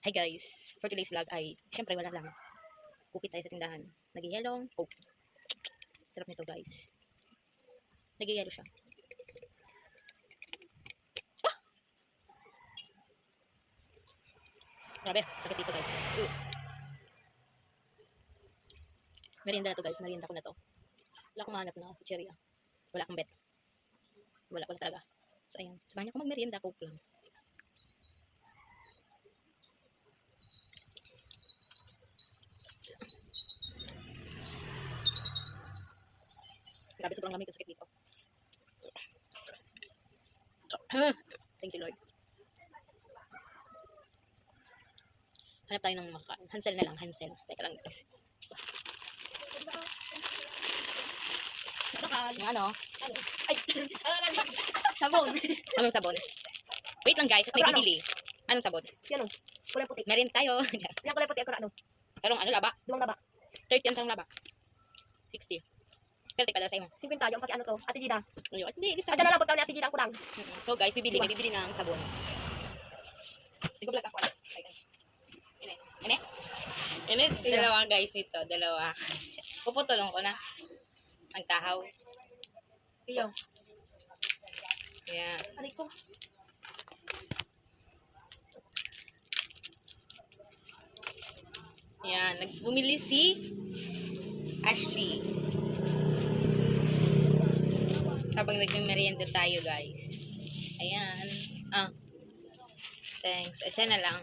Hi guys, for today's vlog ay syempre wala lang. Cookie tayo sa tindahan. Nag-yellow coke. Sarap nito guys. Nag-yellow siya. Ah! Grabe, sakit dito guys. Merienda na to guys, merienda ko na to. Wala akong hanap na sa cherry ah. Wala akong bet. Wala talaga. So ayan, sabahan niyo ko mag-merienda, coke lang. Grabe, sobrang lamig ang sakit dito. Thank you Lord. Hanap tayo ng makain. Hansel na lang, Hansel. Teka lang guys. Yung ano? Ay, sabon. Anong sabon? Wait lang guys, at may bibili. Anong sabon? Yan o, kulay puti. Meron tayo. Yan kulay puti, ako ano. Pero ano laba? Duwang laba. 30 ang laba. 60. Pero teka dala sa'yo. 50 yung pati ano to, Ate Gida. Ayun. Hindi, lista. Adyan na lang po ni Ate Gida ang kurang. So guys, may bibili ng sabon. Hindi ko vlog ako. Ini, dalawa guys nito. Dalawa. Puputulong ko na. Ang tahaw. Iyo. Ayan. Aray ko. Ayan. Bumili si Ashley. Habang nagme-merienda tayo guys. Ayan. Thanks. At siya na lang.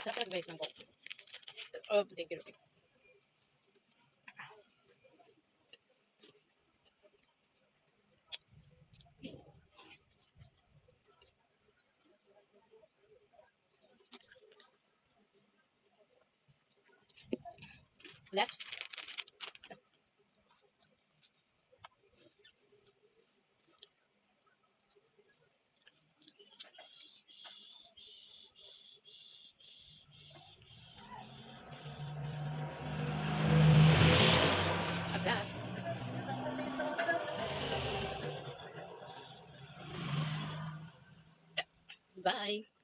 Sarap guys ng coke. Oh, thank you. Left. Last. Bye.